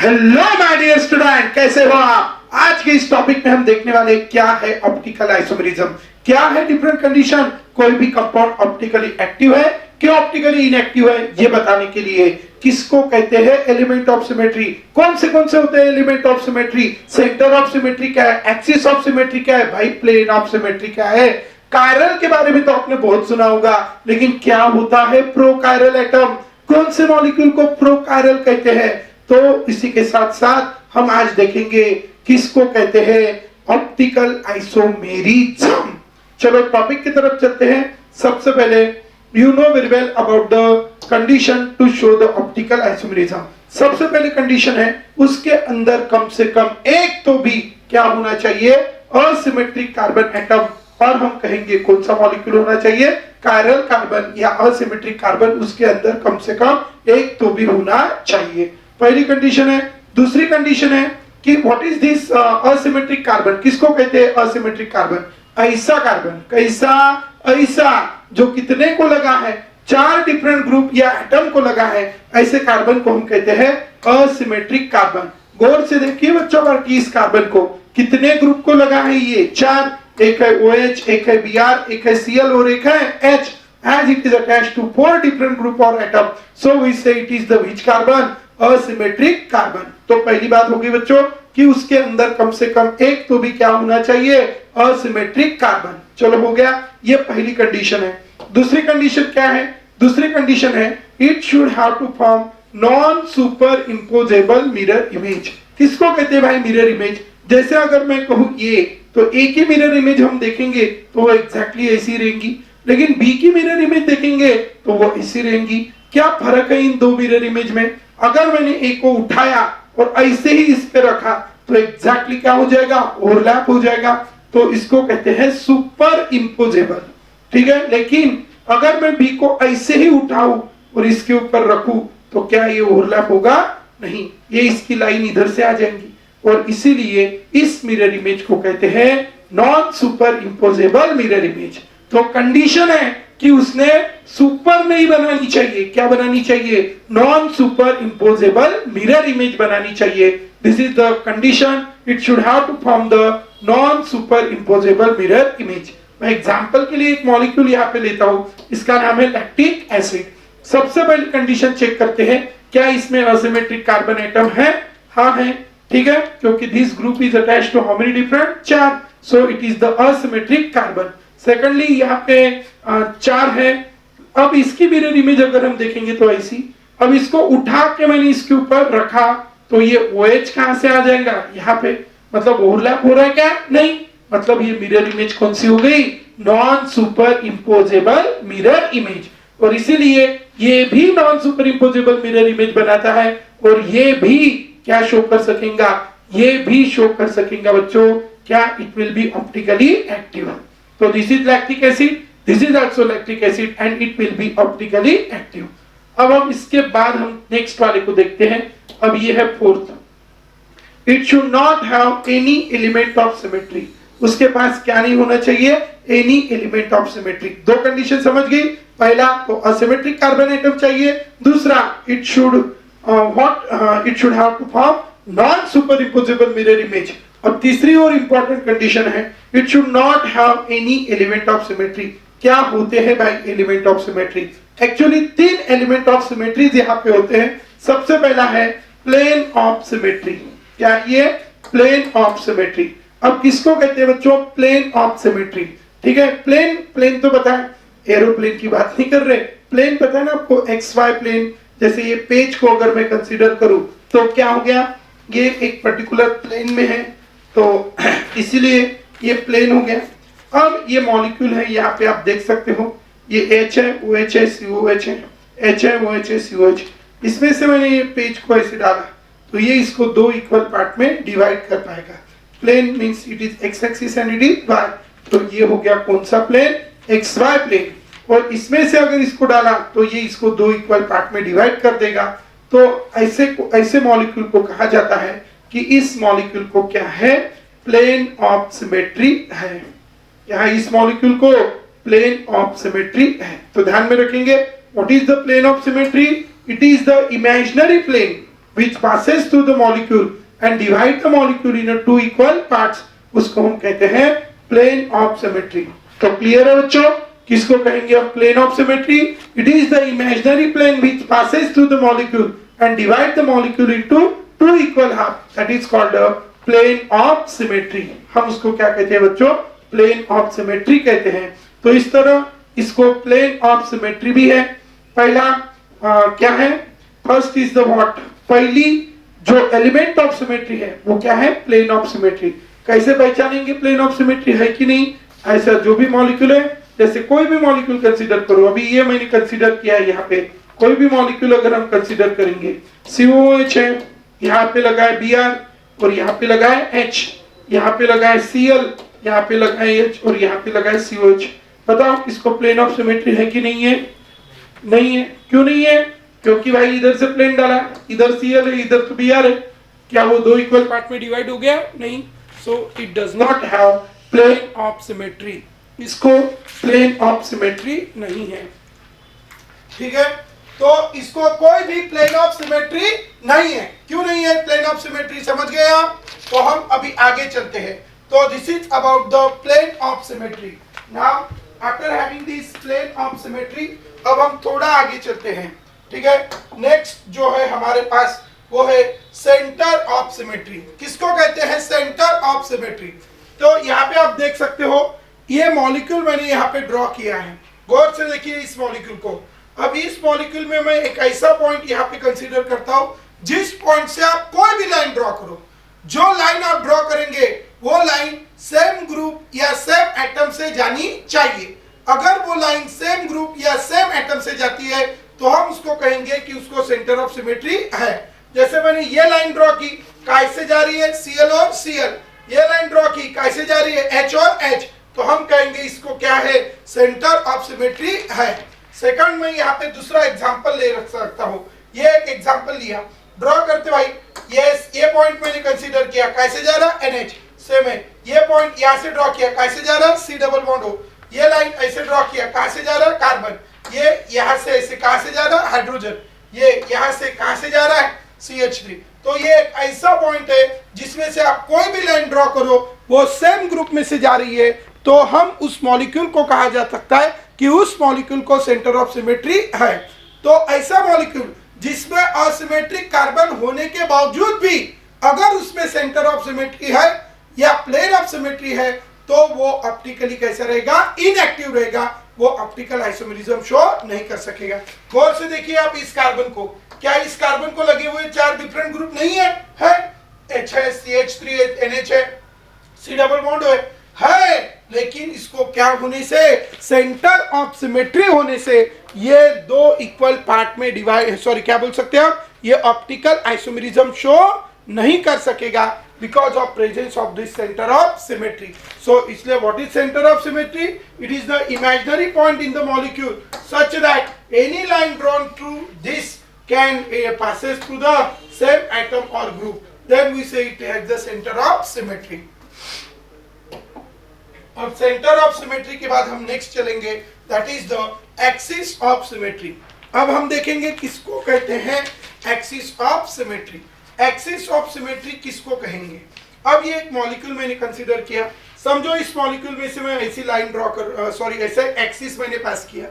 Hello my dear student, कैसे हो आप। आज के इस टॉपिक में हम देखने वाले क्या है ऑप्टिकल आइसोमेरिज्म, क्या है डिफरेंट कंडीशन, कोई भी कंपाउंड ऑप्टिकली एक्टिव है कि ऑप्टिकली इनएक्टिव है, ये बताने के लिए किसको कहते हैं एलिमेंट ऑफ सिमेट्री, कौन से होते हैं element of symmetry, centre of symmetry क्या है, एक्सिस ऑफ सिमेट्री क्या है, भाई प्लेन ऑफ सिमेट्री क्या है। कायरल के बारे में तो आपने बहुत सुना होगा, लेकिन क्या होता है प्रोकायरल एटम, कौन से मॉलिक्यूल को प्रोकायरल कहते हैं। तो इसी के साथ साथ हम आज देखेंगे किसको कहते हैं ऑप्टिकल आइसोमेरिज्म। चलो टॉपिक की तरफ चलते हैं। सबसे पहले you know very well about the condition to show the optical isomerism. सबसे पहले कंडीशन है उसके अंदर कम से कम एक तो भी क्या होना चाहिए, असिमेट्रिक कार्बन एटम, और हम कहेंगे कौन सा मॉलिक्यूल होना चाहिए, कायरल कार्बन या असिमेट्रिक कार्बन, उसके अंदर कम से कम एक तो भी होना चाहिए। पहली कंडीशन है। दूसरी कंडीशन है कि what is this asymmetric carbon, किसको कहते हैं असिमेट्रिक कार्बन, ऐसा कार्बन, कैसा, ऐसा जो कितने को लगा है, चार डिफरेंट ग्रुप या एटम को लगा है, ऐसे कार्बन को हम कहते हैं असिमेट्रिक कार्बन। गौर से देखिए बच्चों कि इस कार्बन को कितने ग्रुप को लगा है, ये चार, एक है OH, एक है Br, एक है Cl और एक है H, as it is attached to four different group or atom, so we say it is the which carbon, asymmetric carbon। तो पहली बात होगी बच्चों कि उसके अंदर कम से कम एक तो भी क्या होना चाहिए, असिमेट्रिक कार्बन। चलो हो गया, ये पहली कंडीशन है। दूसरी कंडीशन क्या है, दूसरी कंडीशन है it should have to form non superimposable mirror image. किसको कहते हैं भाई मिरर इमेज, जैसे अगर मैं कहूं ये, तो ए की मिरर इमेज हम देखेंगे तो वो एग्जैक्टली ऐसी रहेंगी, लेकिन बी की मिरर इमेज देखेंगे तो वो ऐसी रहेंगी। क्या फर्क है इन दो मिरर इमेज में। अगर मैंने ए को उठाया और ऐसे ही इस पे रखा तो एग्जैक्टली क्या हो जाएगा, ओवरलैप हो जाएगा, तो इसको कहते हैं सुपर इम्पोजेबल। ठीक है, लेकिन अगर मैं बी को ऐसे ही उठाऊं और इसके ऊपर रखूं तो क्या ये ओवरलैप होगा, नहीं, ये इसकी लाइन इधर से आ जाएंगी, और इसीलिए इस मिरर इमेज को कहते हैं non superimposable mirror image. तो कंडीशन है कि उसने सुपर नहीं बनानी चाहिए, क्या बनानी चाहिए, non superimposable mirror image बनानी चाहिए। This is the condition, it should have to form the non superimposable mirror image. मैं एग्जांपल के लिए एक मॉलिक्यूल यहाँ पे लेता हूँ, इसका नाम है लैक्टिक एसिड। सबसे पहली कंडीशन चेक करते हैं क्या इसमें असिमेट्रिक कार्बन एटम है, हाँ है, ठीक है, क्योंकि this group is attached to how many different, चार, so it is the asymmetric carbon. Secondly यहाँ पे चार है। अब इसकी मिरर इमेज अगर हम देखेंगे तो ऐसी, अब इसको उठा के मैंने इसके ऊपर रखा तो ये OH कहां से आ जाएगा, यहाँ पे, मतलब ओवरलैप हो रहा है क्या, नहीं, मतलब ये मिरर इमेज कौन सी हो गई, non superimposable mirror image. और इसीलिए ये भी non superimposable mirror image बनाता है, और ये भी क्या शो कर सकेगा, ये भी शो कर सकेगा बच्चों, क्या, it will be optically active. तो this is lactic acid, this is also lactic acid and it will be optically active. अब हम इसके बाद हम नेक्स्ट वाले को देखते हैं। अब ये है fourth, it should not have any element of symmetry. उसके पास क्या नहीं होना चाहिए, एनी एलिमेंट ऑफ सिमेट्री। दो कंडीशन समझ गई, पहला तो असिमेट्रिक कार्बन एटम चाहिए, दूसरा it should it should have to form non superimposable mirror image. अब तीसरी और इंपॉर्टेंट कंडीशन है it should not have any element of symmetry. क्या होते हैं भाई एलिमेंट ऑफ सिमेट्री, एक्चुअली तीन एलिमेंट ऑफ सिमेट्रीज यहाँ पे होते हैं। सबसे पहला है प्लेन ऑफ सिमेट्री, क्या ये प्लेन ऑफ सिमेट्री। अब किसको कहते हैं बच्चों, प्लेन ऑफ सिमेट्री, ठीक है। प्लेन तो पता है, एरोप्लेन की बात नहीं कर रहे, प्लेन पता है ना आपको, XY प्लेन। जैसे ये पेज को अगर मैं कंसीडर करूं तो क्या हो गया, ये एक पर्टिकुलर प्लेन में है, तो इसीलिए ये प्लेन हो गया। अब ये मॉलिक्यूल है, यहाँ पे आप देख सकते हो, ये H है, OH है, COH है, H है, OH है, COH। इसमें से मैंने ये पेज को ऐसे डाला तो ये इसको दो इक्वल पार्ट में डिवाइड कर पाएगा। Plane means it is X axis and it is Y, तो ये हो गया कौन सा प्लेन, XY प्लेन। और इसमें से अगर इसको डाला तो ये इसको दो इक्वल पार्ट में डिवाइड कर देगा। तो ऐसे मॉलिक्यूल को कहा जाता है कि इस मॉलिक्यूल को क्या है, प्लेन ऑफ सिमेट्री है। यहाँ इस मॉलिक्यूल को प्लेन ऑफ सिमेट्री है। तो ध्यान में रखेंगे what is the plane of symmetry, it is the imaginary plane which passes through the molecule and divide the molecule in two equal parts, उसको हम कहते हैं plane of symmetry। तो क्लियर है बच्चों, किसको कहेंगे हम plane of symmetry? It is the imaginary plane which passes through the molecule and divide the molecule into two equal half, that is called a plane of symmetry। हम उसको क्या कहते हैं बच्चों? plane of symmetry कहते हैं। तो इस तरह इसको plane of symmetry भी है। पहला क्या है? फर्स्ट इज द व्हाट, पहली जो एलिमेंट ऑफ सिमेट्री है वो क्या है? Plane of symmetry. कैसे पहचानेंगे प्लेन ऑफ सिमेट्री है कि नहीं? ऐसा जो भी मॉलिक्यूल है, जैसे कोई भी मॉलिक्यूल कंसीडर करो, अभी ये मैंने कंसीडर किया है, यहाँ पे कोई भी मॉलिक्यूल अगर हम कंसीडर करेंगे, COOH है, यहाँ पे लगा है Br और यहाँ पे लगा है H, यहाँ पे लगा है Cl, यहाँ पे लगा है H और यहाँ पे लगा है COH। बताओ इसको प्लेन ऑफ सिमेट्री है कि नहीं है? नहीं है। क्यों नहीं है? क्योंकि भाई इधर से प्लेन डाला, इधर Cl है, इधर तो Br है, क्या वो दो इक्वल पार्ट में डिवाइड हो गया? नहीं। So it does not have plane of symmetry, इसको प्लेन ऑफ सिमेट्री नहीं है। ठीक है, तो इसको कोई भी प्लेन ऑफ सिमेट्री नहीं है। क्यों नहीं है प्लेन ऑफ सिमेट्री? समझ गए आप? तो हम अभी आगे चलते हैं। तो this is about the plane of symmetry. Now after having this plane of symmetry, अब हम थोड़ा आगे चलते हैं। ठीक है, नेक्स्ट जो है हमारे पास वो है सेंटर ऑफ सिमेट्री। किसको कहते हैं? Centre of symmetry. तो यहाँ पे आप देख सकते हो, ये मॉलिक्यूल मैंने यहाँ पे ड्रॉ किया है, गौर से देखिए इस मॉलिक्यूल को। अब इस मॉलिक्यूल में मैं एक ऐसा पॉइंट यहाँ पे कंसीडर करता हूँ जिस पॉइंट से आप कोई भी लाइन ड्रॉ करो, जो लाइन आप ड्रॉ करेंगे वो लाइन सेम ग्रुप या सेम एटम से जानी चाहिए। अगर वो लाइन सेम ग्रुप या सेम एटम से जाती है तो हम उसको कहेंगे कि उसको सेंटर ऑफ सिमेट्री है। जैसे मैंने ये लाइन ड्रॉ की, कैसे जा रही है? Cl और Cl। ये लाइन ड्रॉ की, कैसे जा रही है? H और H। तो हम कहेंगे इसको क्या है? सेंटर ऑफ सिमेट्री है। सेकंड में यहाँ पे दूसरा एग्जांपल ले रख सकता हूँ। ये एक एग्जांपल लिया, ड्रॉ करते भाई, ये पॉइंट मैंने कंसीडर किया, कैसे जा रहा? NH। सेम है, ये पॉइंट यहाँ से ड्रॉ किया, कैसे जा रहा? C double bond O। ये लाइन ऐसे ड्रॉ किया, कहां से जा रहा है? कार्बन। ये यहां से ऐसे कहां से जा रहा है? हाइड्रोजन। ये यहां से कहां से जा रहा है? CH3। तो ये एक ऐसा पॉइंट है जिसमें से आप कोई भी लाइन ड्रॉ करो वो सेम ग्रुप में से जा रही है, तो हम उस मॉलिक्यूल को कहा जा सकता है कि उस मॉलिक्यूल को सेंटर ऑफ सिमेट्री है। तो ऐसा मॉलिक्यूल जिसमें असिमेट्रिक कार्बन होने के बावजूद भी अगर उसमें सेंटर ऑफ सिमेट्री है या प्लेन ऑफ सिमेट्री है, तो वो ऑप्टिकली कैसा रहेगा? इनएक्टिव रहेगा, वो ऑप्टिकल आइसोमेरिज्म शो नहीं कर सकेगा। गौर से देखिए आप इस कार्बन को, क्या इस कार्बन को लगे हुए चार डिफरेंट ग्रुप नहीं है? H है, CH3 है, NH है, C डबल बॉन्ड है, लेकिन इसको क्या होने से? सेंटर ऑफ सिमेट्री होने से ये दो इक्वल पार्ट में डिवाइड, सॉरी क्या बोल सकते हैं आप? ये ऑप्टिकल आइसोमेरिज्म शो नहीं कर सकेगा because of presence of this center of symmetry. So इसलिए what is center of symmetry? It is the imaginary point in the molecule such that any line drawn through this can passes through the same atom or group. Then we say it has the center of symmetry. अब center of symmetry के बाद हम next चलेंगे, that is the axis of symmetry. अब हम देखेंगे किसको कहते हैं axis of symmetry. Axis of symmetry किसको कहेंगे? अब ये एक मॉलिक्यूल मैंने कंसीडर किया, समझो इस मॉलिक्यूल में से मैं ऐसी लाइन ड्रॉ कर, सॉरी ऐसे एक्सिस मैंने पास किया।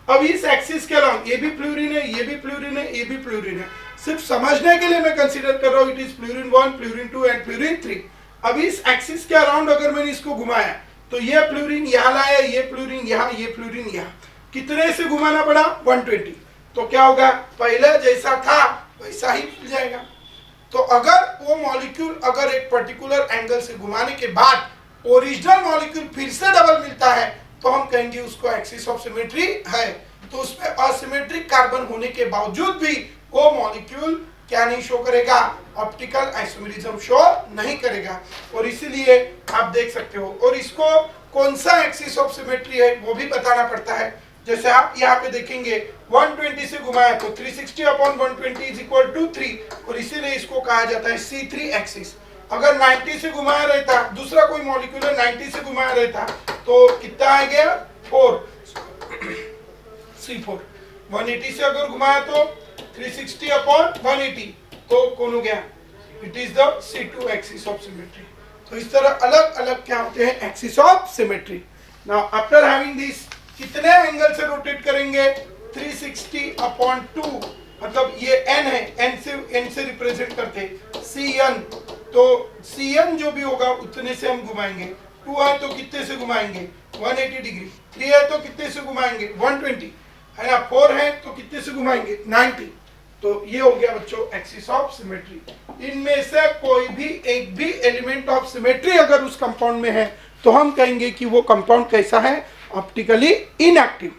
अब इस एक्सिस के अलावा ये भी फ्लोरीन है, ये भी फ्लोरीन है, ये भी फ्लोरीन है। सिर्फ समझने के लिए मैं कंसीडर कर रहा हूँ, it is fluorine 1, fluorine 2 and fluorine 3। अब इस एक्सिस के अराउंड अगर मैंने इसको घुमाया तो ये फ्लोरीन यहाँ लाया, ये फ्लोरीन यहाँ, ये फ्लोरीन यहाँ, कितने से घुमाना पड़ा? 120। तो क्या होगा? पहले जैसा था वैसा ही मिल जाएगा। तो अगर वो मॉलिक्यूल अगर एक पर्टिकुलर एंगल से घुमाने के बाद ओरिजिनल मॉलिक्यूल फिर से डबल मिलता है तो हम कहेंगे उसको एक्सिस ऑफ सिमेट्री है। तो उसमें असिमेट्रिक कार्बन होने के बावजूद भी वो मॉलिक्यूल क्या नहीं शो करेगा? ऑप्टिकल आइसोमेरिज्म शो नहीं करेगा। और इसीलिए आप देख सकते हो, और इसको कौन सा एक्सिस ऑफ सिमेट्री है वो भी बताना पड़ता है। जैसे आप यहाँ पे देखेंगे 120 से घुमाया तो 360/120 इज इक्वल टू 3, और इसीलिए इसको कहा जाता है C3 एक्सिस। अगर 90 से घुमाया रहता, दूसरा कोई मॉलिक्यूल 90 से घुमाया रहता तो कितना आ गया? 4 C4। 180 से अगर घुमाया तो 360/180 तो कौन हो गया, it is the C2 axis of symmetry. तो इस तरह अलग अलग क्या होते हैं, axis of symmetry. Now after having this, कितने एंगल से रोटेट करेंगे, 360/2, मतलब ये n है, n से रिप्रेजेंट करते हैं Cn, तो Cn जो भी होगा उतने से हम घुमाएंगे। 2 है तो कितने से घुमाएंगे, 180 डिग्री। 3 है तो कितने से घुमाएंगे, 120 है ना। 4 है तो कितने से घुमाएंगे, 90। तो ये हो गया बच्चों एक्सिस ऑफ सिमेट्री। इनमें से कोई भी एक भी एलिमेंट ऑफ सिमेट्री अगर उस कंपाउंड में है तो हम कहेंगे कि वो कंपाउंड कैसा है, ऑप्टिकली इनएक्टिव।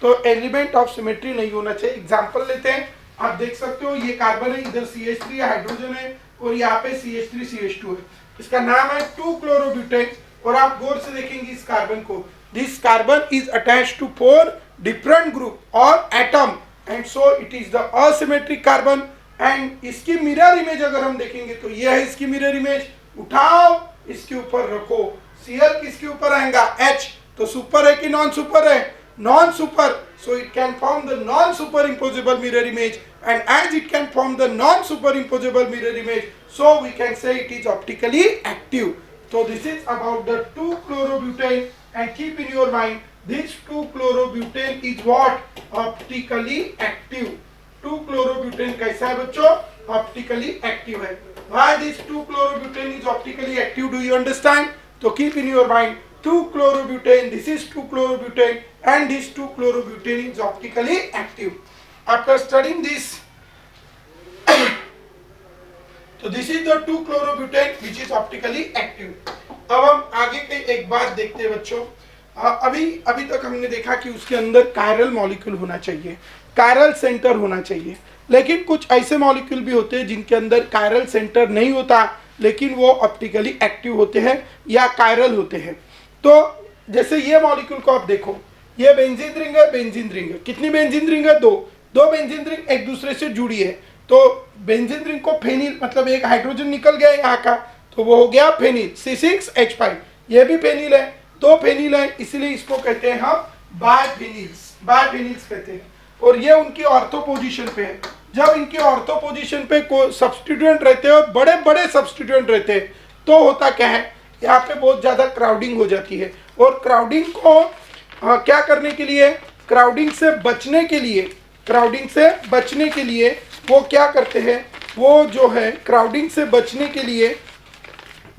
तो एलिमेंट ऑफ सिमेट्री नहीं होना चाहिए। एग्जांपल लेते हैं, आप देख सकते हो ये कार्बन है, इधर CH3 हाइड्रोजन है और यहाँ पे CH3 CH2 है। इसका नाम है 2-क्लोरोब्यूटेन। और आप गौर से देखेंगे इस कार्बन को, this carbon is attached to 4 different group और atom, and so it is the asymmetric carbon. And इसकी मिरर इमेज अगर हम देखेंगे तो ये है इसकी मिरर इमेज। उठाओ, इसके ऊपर रखो, Cl किसके ऊपर आएगा, H। तो सुपर है कि नॉन सुपर है, non super, so it can form the non superimposable mirror image, and as it can form the non superimposable mirror image, so we can say it is optically active. So this is about the 2-chlorobutane, and keep in your mind this 2-chlorobutane is what, optically active। 2-chlorobutane कैसा है बच्चों, optically active है। Why this 2-chlorobutane is optically active, do you understand? So keep in your mind 2-chlorobutane, this is 2-chlorobutane, and this 2-chlorobutane is optically active. After studying this, so this is the 2-chlorobutane which is optically active. अब हम आगे के एक बात देखते हैं बच्चों। अभी तक हमने देखा कि उसके अंदर कायरल मॉलिक्यूल होना चाहिए, कायरल सेंटर होना चाहिए, लेकिन कुछ ऐसे मॉलिक्यूल भी होते हैं जिनके अंदर कायरल सेंटर नहीं होता लेकिन वो ऑप्टिकली एक्टिव होते हैं या कायरल होते हैं। तो जैसे ये मॉलिक्यूल को आप देखो, ये बेंजीन रिंग है, बेंजीन रिंग है। कितनी बेंजीन रिंग है, 2 बेंजीन रिंग एक दूसरे से जुड़ी है। तो बेंजीन रिंग को फेनिल, मतलब एक हाइड्रोजन निकल गया यहाँ का, तो वो हो गया फेनिल, C6H5। ये भी फेनिल है, 2 फेनिल है, इसलिए इसको कहते हैं हम बायफेनिल्स कहते हैं। और ये उनकी ऑर्थो पोजीशन पे है। जब इनकी ऑर्थो पोजीशन पे कोई सब्स्टिट्यूएंट रहते हैं और बड़े बड़े सब्स्टिट्यूएंट रहते हैं तो होता क्या है, यहाँ पे बहुत ज़्यादा क्राउडिंग हो जाती है। और क्राउडिंग को क्या करने के लिए, क्राउडिंग से बचने के लिए वो क्या करते हैं, वो जो है क्राउडिंग से बचने के लिए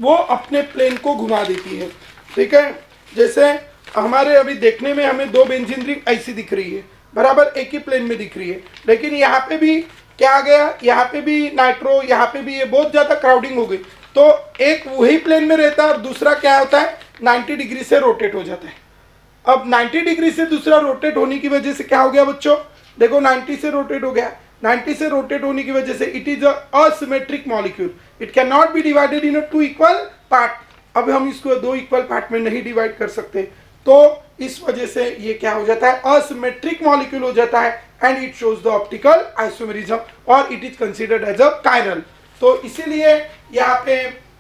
वो अपने प्लेन को घुमा देती है। ठीक है, जैसे हमारे अभी देखने में हमें 2 बेंजीन रिंग ऐसी दिख रही है, बराबर एक ही प्लेन में दिख रही है, लेकिन यहाँ पे भी क्या आ गया, यहाँ पे भी नाइट्रो, यहाँ पे भी ये बहुत ज़्यादा क्राउडिंग हो गई। तो एक वही प्लेन में रहता है और दूसरा क्या होता है, 90 डिग्री से रोटेट हो जाता है। अब 90 डिग्री से दूसरा रोटेट होने की वजह से क्या हो गया बच्चों, देखो 90 से रोटेट हो गया। 90 से रोटेट होने की वजह से it is asymmetric molecule, it can not be divided in 2 equal part. अब हम इसको 2 इक्वल पार्ट में नहीं डिवाइड कर सकते, तो इस वजह से ये क्या हो जाता है, असिमेट्रिक मॉलिक्यूल हो जाता है, and it shows the optical isomerism और it is considered as a chiral. तो इसीलिए यहाँ पे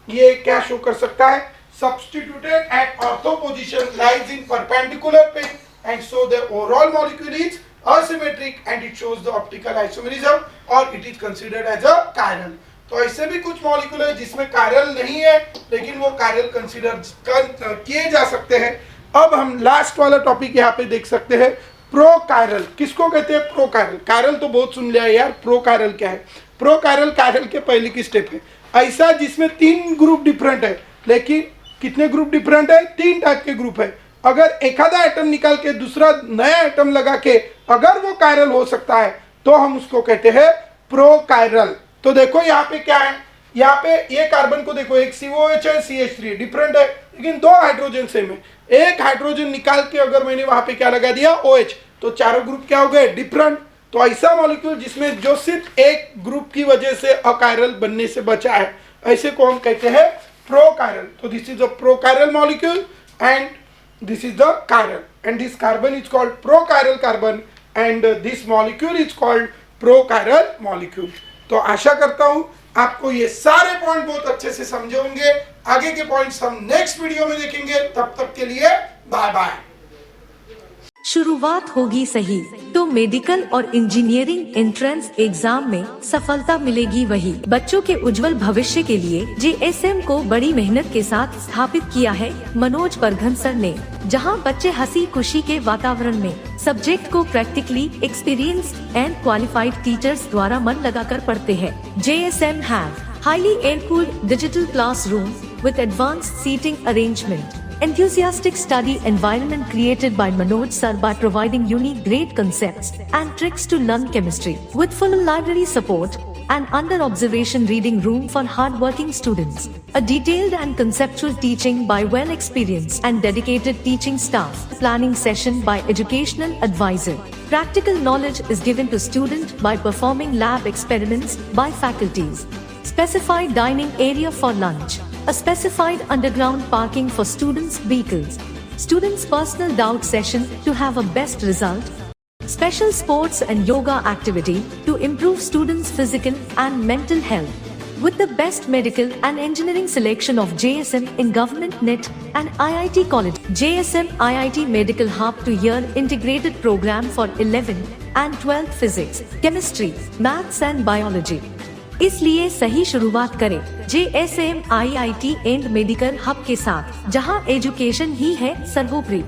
ये क्या शो कर सकता है, substituted at ortho position lies in perpendicular plane, and so the overall molecule is asymmetric and it shows the optical isomerism or it is considered as a chiral। तो ऐसे भी कुछ मॉलिक्यूल है जिसमें कायरल नहीं है लेकिन वो कायरल कंसीडर किए जा सकते हैं। अब हम लास्ट वाला टॉपिक यहाँ पे देख सकते हैं, प्रोकायरल। किसको कहते हैं, प्रोकायरल। कायरल तो बहुत सुन लिया यार, प्रोकायरल क्या है। प्रोकायरल कायरल के पहले की स्टेप है, ऐसा जिसमें 3 ग्रुप डिफरेंट है, लेकिन कितने ग्रुप डिफरेंट है, 3 टाइप के ग्रुप है। अगर एक आधा एटम निकाल के दूसरा नया एटम लगा के अगर वो कायरल हो सकता है तो हम उसको कहते हैं प्रोकायरल। तो देखो यहाँ पे क्या है, यहाँ पे ये कार्बन को देखो, एक COH है, CH3 डिफरेंट है लेकिन 2 हाइड्रोजन सेम है। एक हाइड्रोजन निकाल के अगर मैंने वहां पे क्या लगा दिया, OH, तो चारों ग्रुप क्या हो गए, डिफरेंट। तो ऐसा मॉलिक्यूल जिसमें जो सिर्फ एक ग्रुप की वजह से अकायरल बनने से बचा है, ऐसे को हम कहते हैं प्रोकायरल। तो this is a prochiral molecule and this is the chiral, and this carbon is called prochiral carbon and this molecule is called prochiral molecule. तो आशा करता हूं आपको ये सारे पॉइंट बहुत अच्छे से समझे होंगे। आगे के पॉइंट्स हम नेक्स्ट वीडियो में देखेंगे, तब तक के लिए बाय बाय। शुरुआत होगी सही तो मेडिकल और इंजीनियरिंग एंट्रेंस एग्जाम में सफलता मिलेगी वही। बच्चों के उज्जवल भविष्य के लिए JSM को बड़ी मेहनत के साथ स्थापित किया है मनोज परघन सर ने, जहां बच्चे हंसी खुशी के वातावरण में सब्जेक्ट को practically experienced and qualified teachers द्वारा मन लगाकर पढ़ते हैं। JSM have highly air-cooled digital classroom with advanced seating arrangement. Enthusiastic study environment created by Manoj sir by providing unique great concepts and tricks to learn chemistry. With full library support, and under observation reading room for hard-working students. A detailed and conceptual teaching by well-experienced and dedicated teaching staff. Planning session by educational advisor. Practical knowledge is given to student by performing lab experiments by faculties. Specified dining area for lunch. A specified underground parking for students' vehicles. Students' personal doubt session to have a best result. Special sports and yoga activity to improve students' physical and mental health. With the best medical and engineering selection of JSM in Government NET and IIT College. JSM IIT Medical Hub 2-year integrated program for 11th and 12th physics, chemistry, maths and biology. इसलिए सही शुरुआत करें JSM IIT and medical hub के साथ, जहां education ही है सर्वोपरि।